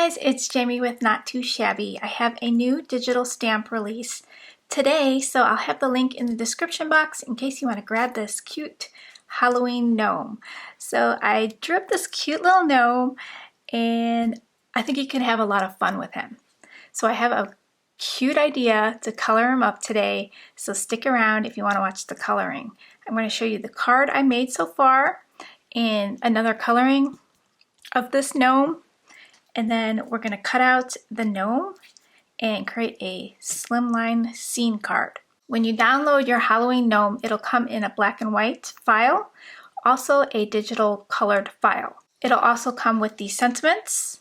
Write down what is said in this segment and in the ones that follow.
guys, it's Jamie with Not Too Shabby. I have a new digital stamp release today, so I'll have the link in the description box in case you want to grab this cute Halloween gnome. So I drew up this cute little gnome and I think you can have a lot of fun with him. So I have a cute idea to color him up today, so stick around if you want to watch the coloring. I'm going to show you the card I made so far and another coloring of this gnome. And then we're going to cut out the gnome and create a slimline scene card. When you download your Halloween gnome, it'll come in a black and white file, also a digital colored file. It'll also come with the sentiments,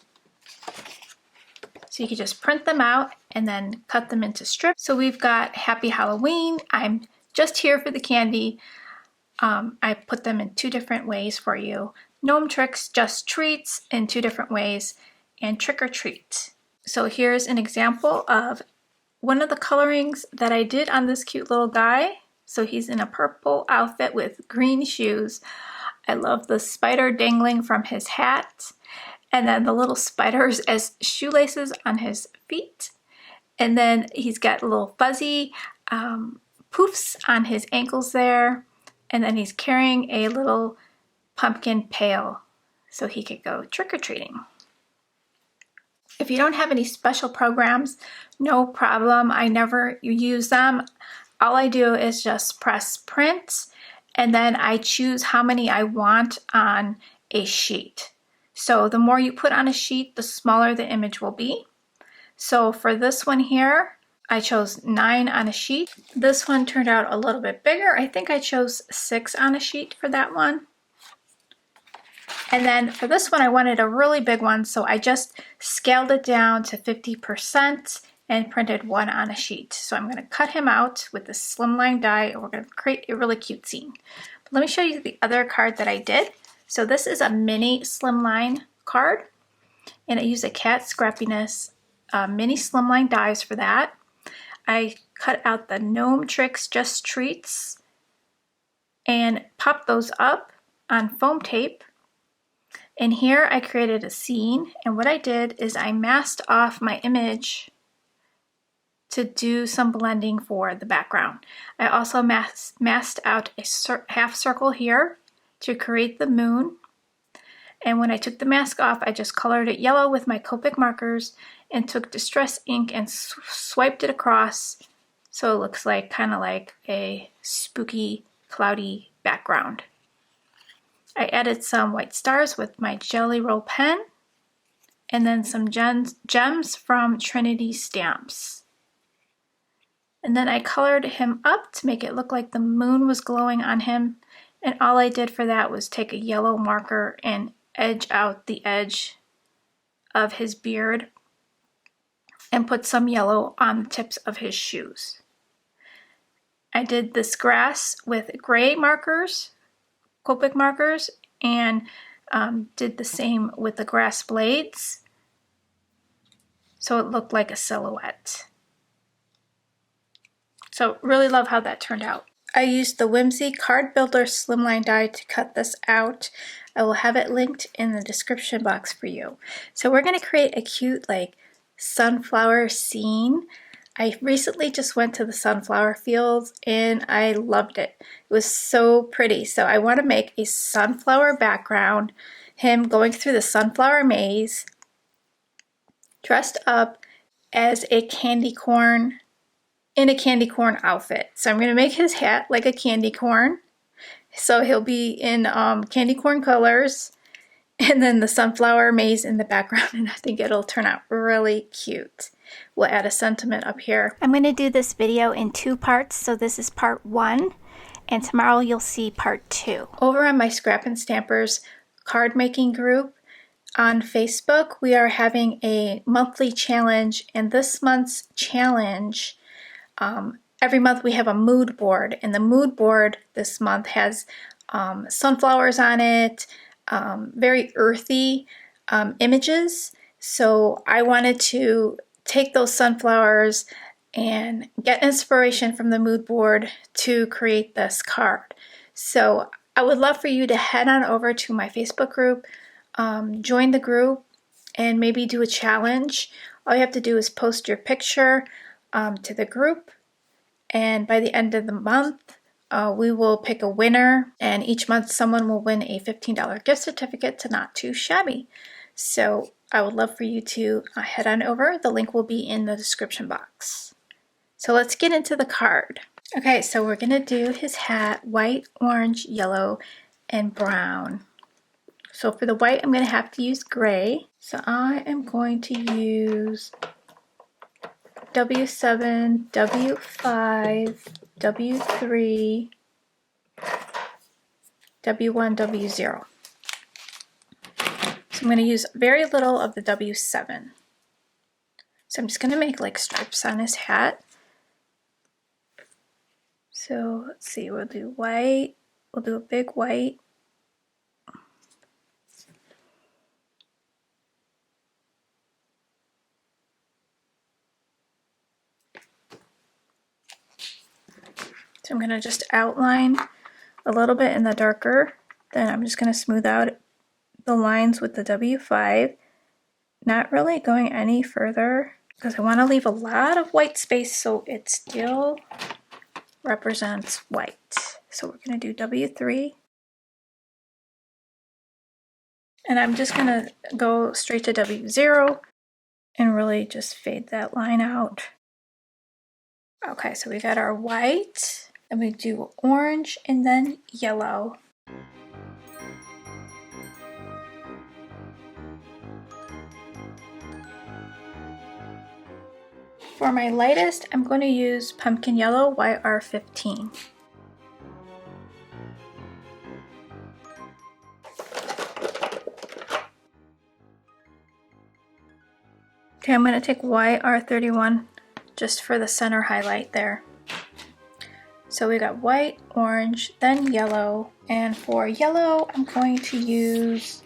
so you can just print them out and then cut them into strips. So we've got Happy Halloween, I'm just here for the candy. I put them in two different ways for you. Gnome tricks, just treats in two different ways, and trick or treat. So here's an example of one of the colorings that I did on this cute little guy. So he's in a purple outfit with green shoes. I love the spider dangling from his hat, and then the little spiders as shoelaces on his feet. And then he's got little fuzzy poofs on his ankles there. And then he's carrying a little pumpkin pail so he could go trick-or-treating. If you don't have any special programs, no problem. I never use them. All I do is just press print, and then I choose how many I want on a sheet. So the more you put on a sheet, the smaller the image will be. So for this one here, I chose 9 on a sheet. This one turned out a little bit bigger. I think I chose 6 on a sheet for that one. And then for this one, I wanted a really big one, so I just scaled it down to 50% and printed 1 on a sheet. So I'm going to cut him out with this slimline die, and we're going to create a really cute scene. But let me show you the other card that I did. So this is a mini slimline card, and I use a Cat Scrappiness mini slimline dies for that. I cut out the gnome tricks, just treats, and popped those up on foam tape. And here I created a scene, and what I did is I masked off my image to do some blending for the background. I also masked out a half circle here to create the moon. And when I took the mask off, I just colored it yellow with my Copic markers and took Distress ink and swiped it across so it looks like kind of like a spooky, cloudy background. I added some white stars with my Jelly Roll pen, and then some gems from Trinity Stamps. And then I colored him up to make it look like the moon was glowing on him, and all I did for that was take a yellow marker and edge out the edge of his beard and put some yellow on the tips of his shoes. I did this grass with gray markers, Copic markers, and did the same with the grass blades, so it looked like a silhouette. So really love how that turned out. I used the Whimsy Card Builder Slimline die to cut this out. I will have it linked in the description box for you. So we're going to create a cute like sunflower scene. I recently just went to the sunflower fields and I loved it. It was so pretty. So I want to make a sunflower background, him going through the sunflower maze, dressed up as a candy corn, in a candy corn outfit. So I'm going to make his hat like a candy corn. So he'll be in candy corn colors, and then the sunflower maze in the background, and I think it'll turn out really cute. We'll add a sentiment up here. I'm going to do this video in 2 parts, so this is part 1, and tomorrow you'll see part 2. Over on my Scrap and Stampers card making group on Facebook, we are having a monthly challenge, and this month's challenge, every month we have a mood board, and the mood board this month has sunflowers on it, very earthy images. So I wanted to take those sunflowers and get inspiration from the mood board to create this card. So I would love for you to head on over to my Facebook group, join the group, and maybe do a challenge. All you have to do is post your picture to the group, and by the end of the month, we will pick a winner, and each month someone will win a $15 gift certificate to Not Too Shabby. So I would love for you to head on over. The link will be in the description box. So let's get into the card. Okay, so we're gonna do his hat, white, orange, yellow, and brown. So for the white, I'm gonna have to use gray. So I am going to use W7, W5, W3, W1, W0. So I'm going to use very little of the W7. So I'm just going to make like stripes on his hat. So let's see, we'll do white, we'll do a big white. So I'm going to just outline a little bit in the darker. Then I'm just going to smooth out the lines with the W5. Not really going any further because I want to leave a lot of white space so it still represents white. So we're going to do W3. And I'm just going to go straight to W0 and really just fade that line out. Okay, so we got our white, and we do orange and then yellow. For my lightest, I'm going to use pumpkin yellow YR15. Okay, I'm going to take YR31 just for the center highlight there. So we got white, orange, then yellow. And for yellow, I'm going to use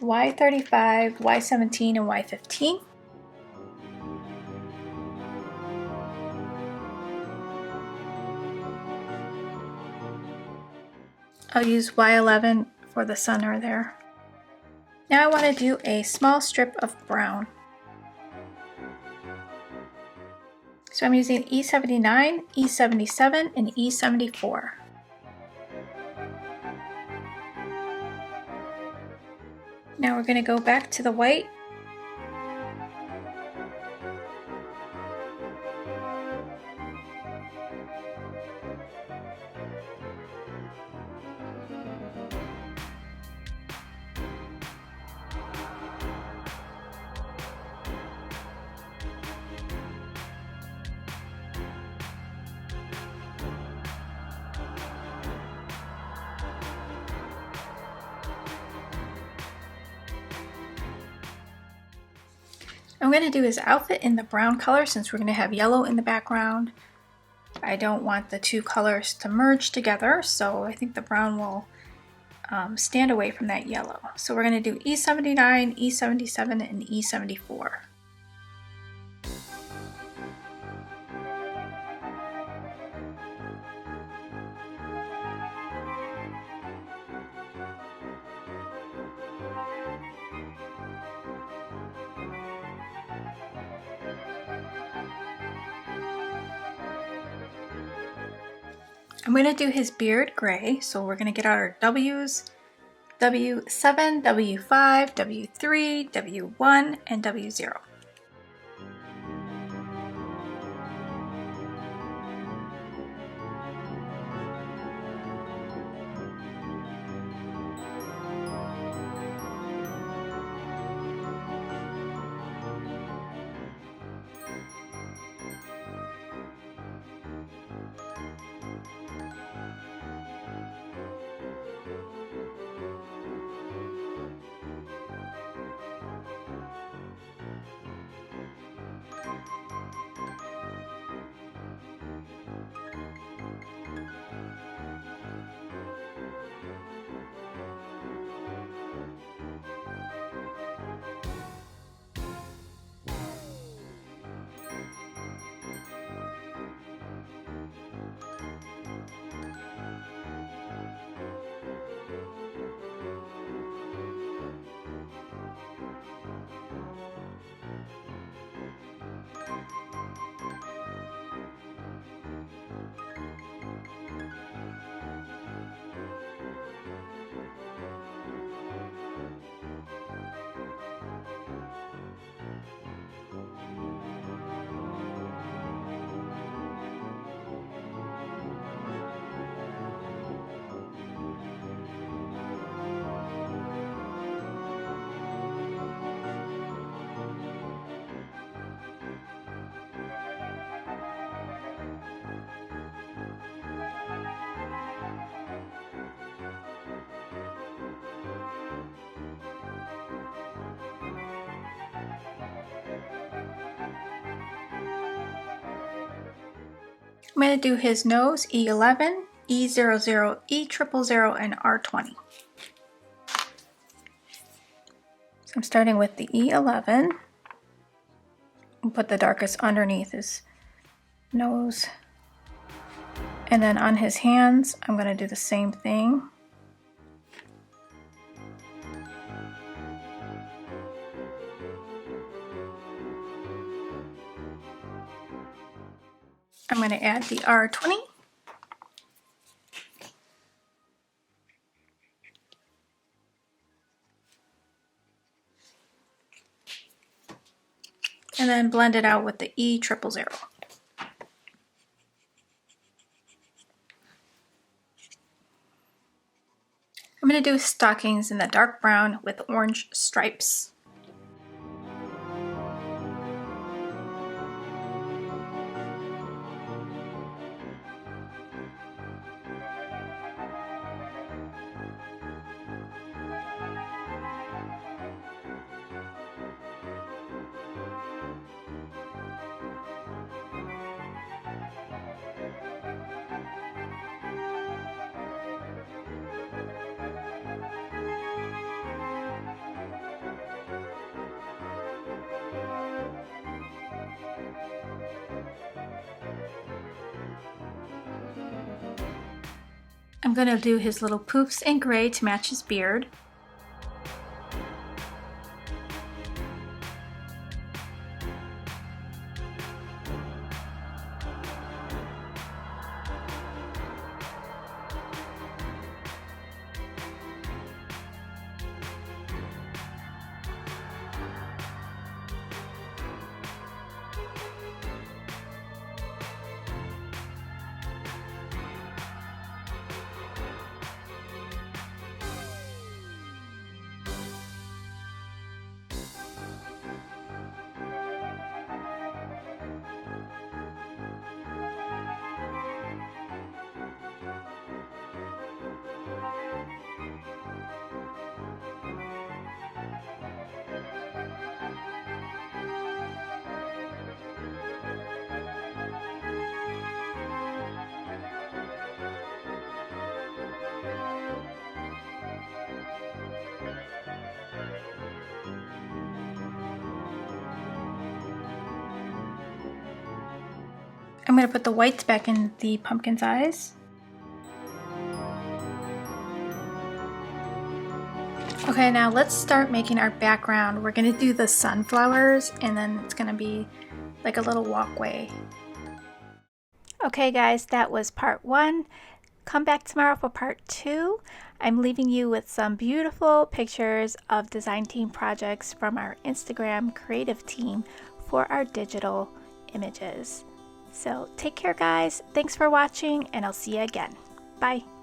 Y35, Y17, and Y15. I'll use Y11 for the center there. Now I want to do a small strip of brown. So I'm using E79, E77, and E74. Now we're going to go back to the white. I'm going to do his outfit in the brown color since we're going to have yellow in the background. I don't want the two colors to merge together, so I think the brown will stand away from that yellow. So we're going to do E79, E77, and E74. I'm going to do his beard gray, so we're going to get out our W's, W7, W5, W3, W1, and W0. I'm going to do his nose, E11, E00, E000, and R20. So I'm starting with the E11. And put the darkest underneath his nose. And then on his hands, I'm going to do the same thing. I'm going to add the R20. And then blend it out with the E000. I'm going to do stockings in the dark brown with orange stripes. I'm going to do his little poofs in gray to match his beard. I'm going to put the whites back in the pumpkin's eyes. Okay, now let's start making our background. We're going to do the sunflowers, and then it's going to be like a little walkway. Okay guys, that was part 1. Come back tomorrow for part 2. I'm leaving you with some beautiful pictures of design team projects from our Instagram creative team for our digital images. So take care guys, thanks for watching, and I'll see you again. Bye.